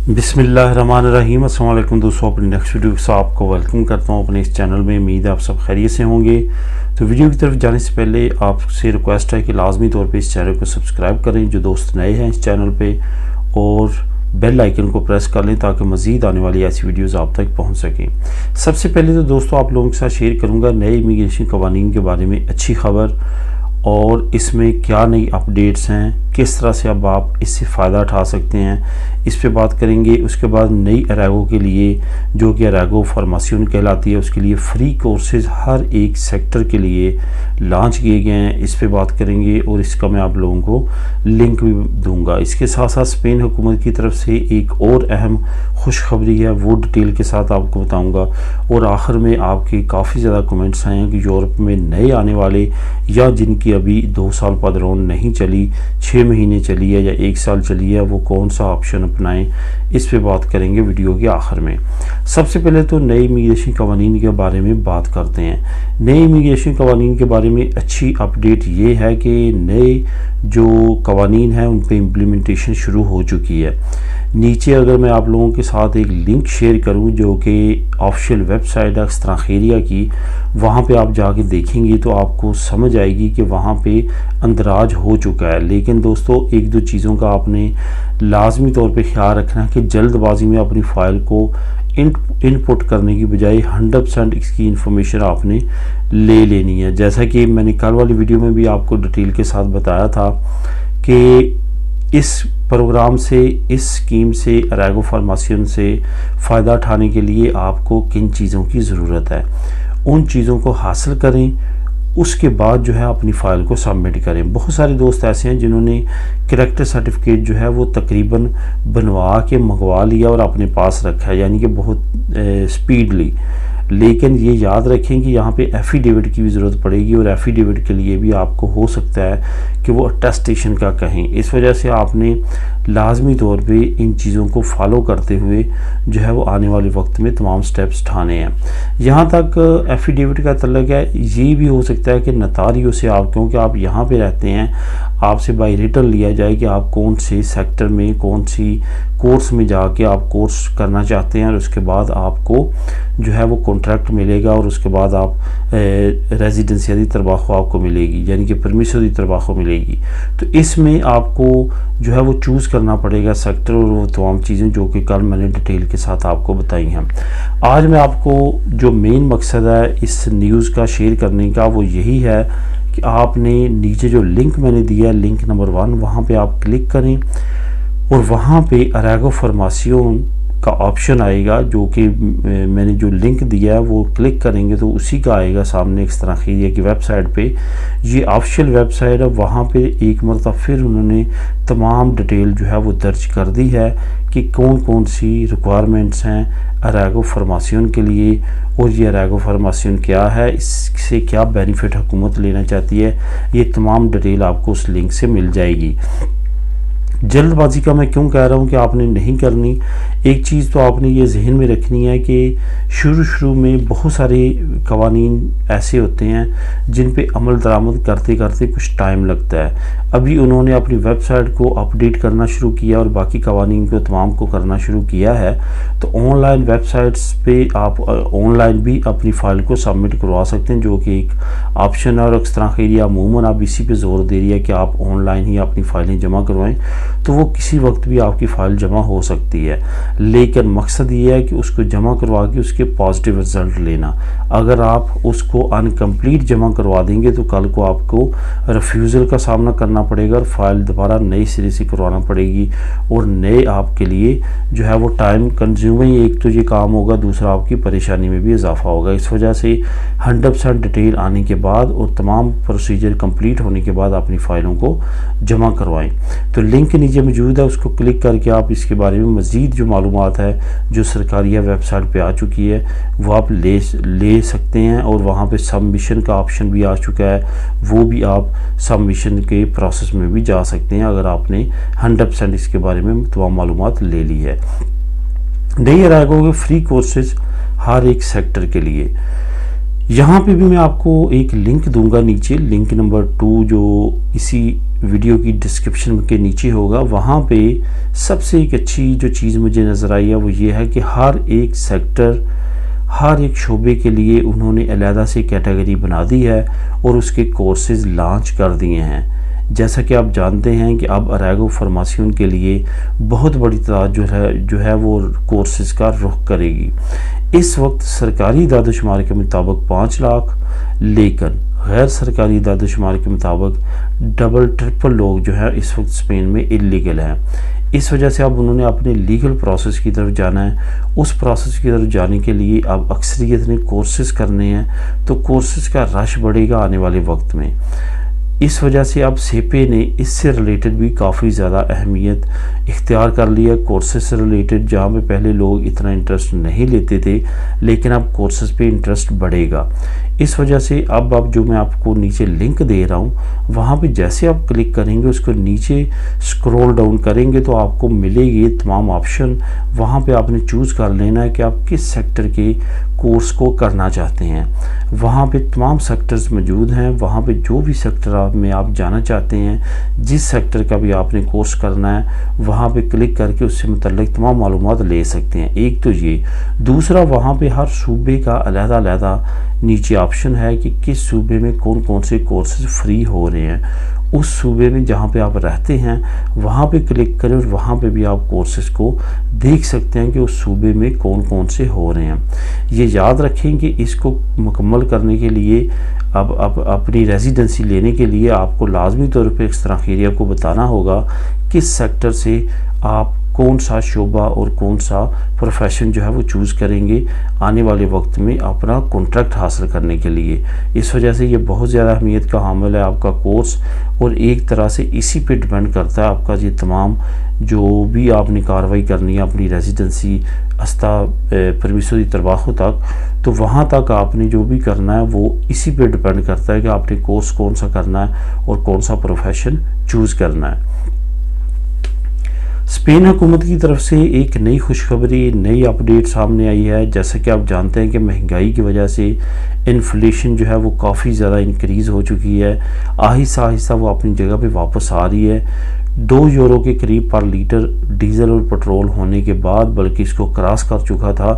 बिस्मिल्लाहिर्रहमानिर्रहीम। अस्सलाम वालेकुम दोस्तों, अपनी नेक्स्ट वीडियो के साथ आपको वेलकम करता हूं अपने इस चैनल में। उम्मीद है आप सब खैरियत से होंगे। तो वीडियो की तरफ जाने से पहले आपसे रिक्वेस्ट है कि लाजमी तौर पे इस चैनल को सब्सक्राइब करें जो दोस्त नए हैं इस चैनल पे, और बेल आइकन को प्रेस कर लें ताकि मज़ीद आने वाली ऐसी वीडियोज़ आप तक पहुँच सकें। सबसे पहले तो दोस्तों आप लोगों के साथ शेयर करूँगा नए इमिग्रेशन कवानीन के बारे में अच्छी खबर, और इसमें क्या नई अपडेट्स हैं, किस तरह से अब आप इससे फ़ायदा उठा सकते हैं, इस पे बात करेंगे। उसके बाद नई अरागो के लिए, जो कि अरागो फार्मेसी कहलाती है, उसके लिए फ्री कोर्सेज हर एक सेक्टर के लिए लॉन्च किए गए हैं, इस पे बात करेंगे और इसका मैं आप लोगों को लिंक भी दूंगा। इसके साथ साथ स्पेन हुकूमत की तरफ से एक और अहम खुशखबरी है, वो डिटेल के साथ आपको बताऊँगा। और आखिर में आपके काफ़ी ज़्यादा कमेंट्स आए हैं कि यूरोप में नए आने वाले या जिनकी अभी 2 साल पदरों नहीं चली, 6 महीने चली है या 1 साल चली है, वो कौन सा ऑप्शन अपनाएं, इस पे बात करेंगे वीडियो के आखिर में। सबसे पहले तो नए इमिग्रेशन कवानीन के बारे में बात करते हैं। नए इमिग्रेशन कवानीन के बारे में अच्छी अपडेट ये है कि नए जो कवानीन हैं उन पे इम्प्लीमेंटेशन शुरू हो चुकी है। नीचे अगर मैं आप लोगों के साथ एक लिंक शेयर करूं जो कि ऑफिशियल वेबसाइट है एक्सट्राखेरिया की, वहां पे आप जाके देखेंगे तो आपको समझ आएगी कि वहां पे अंदराज हो चुका है। लेकिन दोस्तों एक दो चीज़ों का आपने लाजमी तौर पे ख्याल रखना है कि जल्दबाजी में अपनी फ़ाइल को इनपुट करने की बजाय 100% इसकी इन्फॉर्मेशन आपने ले लेनी है। जैसा कि मैंने कल वाली वीडियो में भी आपको डिटेल के साथ बताया था कि इस प्रोग्राम से, इस स्कीम से, अरागो फार्मेसी से फ़ायदा उठाने के लिए आपको किन चीज़ों की ज़रूरत है, उन चीज़ों को हासिल करें। उसके बाद जो है अपनी फ़ाइल को सबमिट करें। बहुत सारे दोस्त ऐसे हैं जिन्होंने कैरेक्टर सर्टिफिकेट जो है वो तकरीबन बनवा के मंगवा लिया और अपने पास रखा है, यानी कि बहुत स्पीडली। लेकिन ये याद रखें कि यहाँ पे एफिडेविट की भी ज़रूरत पड़ेगी, और एफिडेविट के लिए भी आपको हो सकता है कि वो अटेस्टेशन का कहें। इस वजह से आपने लाजमी तौर पे इन चीज़ों को फॉलो करते हुए जो है वो आने वाले वक्त में तमाम स्टेप्स उठाने हैं। यहाँ तक एफिडेविट का तल्लुक है, ये भी हो सकता है कि नतारियों से आप, क्योंकि आप यहाँ पे रहते हैं, आपसे बाय रिटर्न लिया जाए कि आप कौन से सेक्टर में, कौन सी कोर्स में जाके आप कोर्स करना चाहते हैं, और उसके बाद आपको जो है वो कॉन्ट्रैक्ट मिलेगा, और उसके बाद आप रेजिडेंशियली तरबाखो आपको मिलेगी, यानी कि परमिशनरी तरबाखो मिलेगी। तो इसमें आपको जो है वो चूज़ करना पड़ेगा सेक्टर और वो तमाम चीज़ें जो कि कल मैंने डिटेल के साथ आपको बताई हैं। आज मैं आपको जो मेन मकसद है इस न्यूज़ का शेयर करने का, वो यही है कि आपने नीचे जो लिंक मैंने दिया है, लिंक नंबर 1, वहाँ पे आप क्लिक करें और वहाँ पे अरागो फार्मेसी का ऑप्शन आएगा, जो कि मैंने जो लिंक दिया है वो क्लिक करेंगे तो उसी का आएगा सामने एक्सट्राखेरिया की वेबसाइट पे। ये ऑफिशियल वेबसाइट है, वहाँ पे एक मरतबा फिर उन्होंने तमाम डिटेल जो है वो दर्ज कर दी है कि कौन कौन सी रिक्वायरमेंट्स हैं अरागो फार्मेसी के लिए, और ये अरागो फार्मेसी क्या है, इससे क्या बेनिफिट हुकूमत लेना चाहती है, ये तमाम डिटेल आपको उस लिंक से मिल जाएगी। जल्दबाजी का मैं क्यों कह रहा हूँ कि आपने नहीं करनी, एक चीज़ तो आपने ये जहन में रखनी है कि शुरू में बहुत सारे कवानीन ऐसे होते हैं जिन पे अमल दरामद करते करते कुछ टाइम लगता है। अभी उन्होंने अपनी वेबसाइट को अपडेट करना शुरू किया और बाकी कवानीन को तमाम को करना शुरू किया है, तो ऑनलाइन वेबसाइट्स पे आप ऑनलाइन भी अपनी फ़ाइल को सबमिट करवा सकते हैं, जो कि एक ऑप्शन है। और एक्सट्राखेरिया अमूमन अब इसी पे जोर दे रही है कि आप ऑनलाइन ही अपनी फ़ाइलें जमा करवाएं, तो वो किसी वक्त भी आपकी फ़ाइल जमा हो सकती है। लेकिन मकसद ये है कि उसको जमा करवा के उसके पॉजिटिव रिज़ल्ट लेना। अगर आप उसको अनकम्प्लीट जमा करवा देंगे तो कल को आपको रिफ्यूज़ल का सामना करना पड़ेगा और फाइल दोबारा नए सिरे से करवाना पड़ेगी, और नए आपके लिए जो है वो टाइम कंज्यूमिंग एक तो ये काम होगा, दूसरा आपकी परेशानी में भी इजाफा होगा। इस वजह से 100% डिटेल आने के बाद और तमाम प्रोसीजर कंप्लीट होने के बाद अपनी फ़ाइलों को जमा करवाएं। तो लिंक नीचे मौजूद है, उसको क्लिक करके आप इसके बारे में मज़ीद जो मालूमात है जो सरकारिया वेबसाइट पे आ चुकी है वो आप ले सकते हैं, और वहाँ पे सबमिशन का ऑप्शन भी आ चुका है, वो भी आप सबमिशन के प्रोसेस में भी जा सकते हैं अगर आपने 100% इसके बारे में तमाम मालूमात ले ली है। नई अरागो के फ्री कोर्सेज हर एक सेक्टर के लिए, यहाँ पे भी मैं आपको एक लिंक दूंगा नीचे, लिंक नंबर 2 जो इसी वीडियो की डिस्क्रिप्शन के नीचे होगा। वहाँ पे सबसे एक अच्छी जो चीज़ मुझे नज़र आई है वो ये है कि हर एक सेक्टर, हर एक शोबे के लिए उन्होंने अलहदा से कैटेगरी बना दी है और उसके कोर्सेज़ लॉन्च कर दिए हैं। जैसा कि आप जानते हैं कि अब अरेगो फार्मेसियन के लिए बहुत बड़ी तादाद जो है वो कोर्सेज़ का रुख करेगी। इस वक्त सरकारी दादोशुमार के मुताबिक 5 लाख, लेकिन गैर सरकारी दादोशुमार के मुताबिक डबल ट्रिपल लोग जो है इस वक्त स्पेन में इलीगल हैं। इस वजह से अब उन्होंने अपने लीगल प्रोसेस की तरफ जाना है। उस प्रोसेस की तरफ जाने के लिए अब अक्सरियत ने कोर्सेज़ करने हैं, तो कोर्सेज़ का रश बढ़ेगा आने वाले वक्त में। इस वजह से अब सेपे ने इससे रिलेटेड भी काफ़ी ज़्यादा अहमियत इख्तियार कर लिया। कोर्सेज से रिलेटेड जहाँ पे पहले लोग इतना इंटरेस्ट नहीं लेते थे, लेकिन अब कोर्सेज पे इंटरेस्ट बढ़ेगा। इस वजह से अब जो मैं आपको नीचे लिंक दे रहा हूँ, वहाँ पे जैसे आप क्लिक करेंगे, उसको नीचे स्क्रॉल डाउन करेंगे तो आपको मिलेगी तमाम ऑप्शन। वहाँ पे आपने चूज़ कर लेना है कि आप किस सेक्टर के कोर्स को करना चाहते हैं। वहाँ पे तमाम सेक्टर्स मौजूद हैं। वहाँ पे जो भी सेक्टर में आप जाना चाहते हैं, जिस सेक्टर का भी आपने कोर्स करना है, वहाँ पे क्लिक करके उससे मुतल्लिक तमाम मालूमात ले सकते हैं। एक तो ये, दूसरा वहाँ पे हर सूबे का अलहदा नीचे ऑप्शन है कि किस सूबे में कौन कौन से कोर्सेज फ्री हो रहे हैं। उस सूबे में जहाँ पे आप रहते हैं वहाँ पे क्लिक करें और वहाँ पे भी आप कोर्सेज को देख सकते हैं कि उस सूबे में कौन कौन से हो रहे हैं। ये याद रखें कि इसको मुकम्मल करने के लिए अब अपनी रेजिडेंसी लेने के लिए आपको लाजमी तौर पर एक्सतराखिरिया को बताना होगा किस सेक्टर से आप कौन सा शोबा और कौन सा प्रोफेशन जो है वो चूज़ करेंगे आने वाले वक्त में अपना कॉन्ट्रैक्ट हासिल करने के लिए। इस वजह से ये बहुत ज़्यादा अहमियत का हामिल है आपका कोर्स, और एक तरह से इसी पे डिपेंड करता है आपका ये तमाम जो भी आपने कार्रवाई करनी है अपनी रेजिडेंसी हस्ता परमिसो दी तरबाखों तक, तो वहाँ तक आपने जो भी करना है वो इसी पे डिपेंड करता है कि आपने कोर्स कौन सा करना है और कौन सा प्रोफेशन चूज़ करना है। स्पेन हुकूमत की तरफ से एक नई खुशखबरी, नई अपडेट सामने आई है। जैसा कि आप जानते हैं कि महंगाई की वजह से इन्फ्लेशन जो है वो काफ़ी ज़्यादा इंक्रीज़ हो चुकी है। आहिस्ता आहिस्ता वो अपनी जगह पे वापस आ रही है। 2 यूरो के करीब पर लीटर डीजल और पेट्रोल होने के बाद, बल्कि इसको क्रॉस कर चुका था,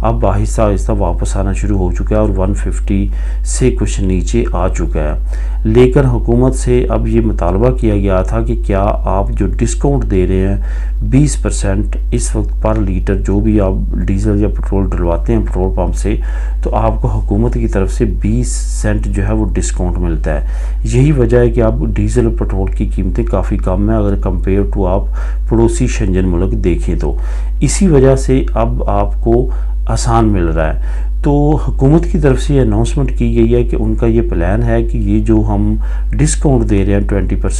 अब आहिस्ता आहिस्ता वापस आना शुरू हो चुका है और 150 से कुछ नीचे आ चुका है। लेकिन हुकूमत से अब ये मुतालबा किया गया था कि क्या आप जो डिस्काउंट दे रहे हैं 20% इस वक्त पर लीटर, जो भी आप डीजल या पेट्रोल डलवाते हैं पेट्रोल पंप से, तो आपको हुकूमत की तरफ से 20 सेंट जो है वो डिस्काउंट मिलता है। यही वजह है कि अब डीजल और पेट्रोल की कीमतें काफ़ी कम है अगर कंपेयर टू आप पड़ोसी शंजन मुल्क देखें तो। इसी वजह से अब आपको आसान मिल रहा है। तो हुकूमत की तरफ से ये अनाउंसमेंट की गई है कि उनका ये प्लान है कि ये जो हम डिस्काउंट दे रहे हैं 20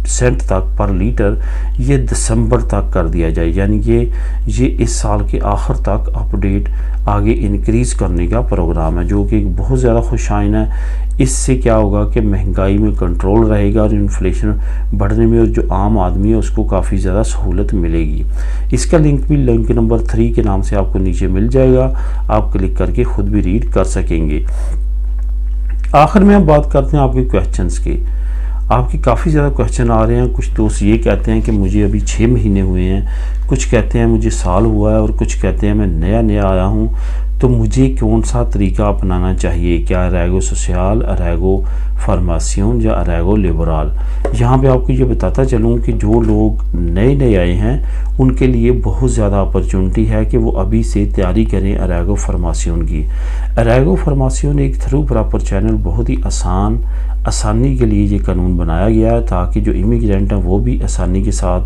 सेंट तक पर लीटर, ये दिसंबर तक कर दिया जाए। यानी ये इस साल के आखिर तक अपडेट आगे इंक्रीज़ करने का प्रोग्राम है, जो कि एक बहुत ज़्यादा खुशाइन है। इससे क्या होगा कि महंगाई में कंट्रोल रहेगा और इन्फ्लेशन बढ़ने में और जो आम आदमी है उसको काफ़ी ज़्यादा सहूलत मिलेगी। इसका लिंक भी लिंक नंबर 3 के नाम से आपको नीचे मिल जाएगा, आप क्लिक करके खुद भी रीड कर सकेंगे। आखिर में हम बात करते हैं आपके क्वेश्चंस की। आपके काफ़ी ज़्यादा क्वेश्चन आ रहे हैं। कुछ दोस्त ये कहते हैं कि मुझे अभी 6 महीने हुए हैं, कुछ कहते हैं मुझे साल हुआ है और कुछ कहते हैं मैं नया आया हूँ, तो मुझे कौन सा तरीका अपनाना चाहिए? क्या अरेगो सोशल, अरेगो फार्मेसियन या अरेगो लिबरल? यहाँ पे आपको ये बताता चलूँ कि जो लोग नए आए हैं उनके लिए बहुत ज़्यादा अपॉर्चुनिटी है कि वो अभी से तैयारी करें अरेगो फार्मेसियन की। अरेगो फार्मेसियन एक थ्रू प्रॉपर चैनल, बहुत ही आसानी के लिए ये कानून बनाया गया है ताकि जो इमिग्रेंट हैं वो भी आसानी के साथ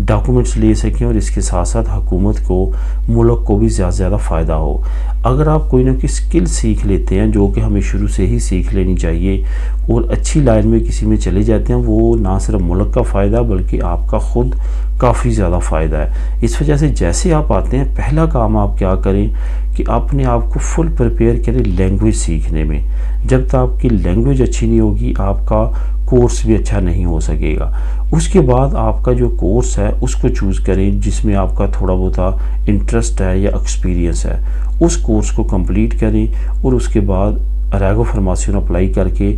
डॉक्यूमेंट्स ले सकें और इसके साथ साथ हुकूमत को, मुल्क को भी ज़्यादा से ज़्यादा फ़ायदा हो। अगर आप कोई ना कोई स्किल सीख लेते हैं, जो कि हमें शुरू से ही सीख लेनी चाहिए, और अच्छी लाइन में किसी में चले जाते हैं, वो ना सिर्फ मुल्क का फ़ायदा बल्कि आपका ख़ुद काफ़ी ज़्यादा फ़ायदा है। इस वजह से जैसे आप आते हैं, पहला काम आप क्या करें कि अपने आप को फुल प्रिपेयर करें लैंग्वेज सीखने में। जब तक आपकी लैंग्वेज अच्छी नहीं होगी, आपका कोर्स भी अच्छा नहीं हो सकेगा। उसके बाद आपका जो कोर्स है उसको चूज़ करें जिसमें आपका थोड़ा बहुत इंटरेस्ट है या एक्सपीरियंस है। उस कोर्स को कंप्लीट करें और उसके बाद अरेगो फार्मेसियन अप्लाई करके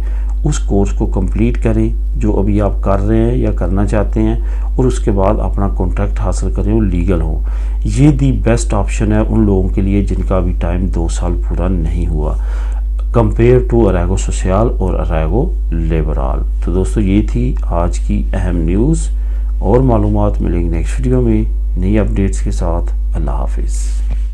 उस कोर्स को कंप्लीट करें जो अभी आप कर रहे हैं या करना चाहते हैं, और उसके बाद अपना कॉन्ट्रैक्ट हासिल करें और लीगल हो। ये दी बेस्ट ऑप्शन है उन लोगों के लिए जिनका अभी टाइम 2 साल पूरा नहीं हुआ, कंपेयर टू अरेगो सोशल और अरेगो लिबरल। तो दोस्तों ये थी आज की अहम न्यूज़, और मालूमात मिलेंगी नेक्स्ट वीडियो में नई अपडेट्स के साथ। अल्लाह हाफिज़।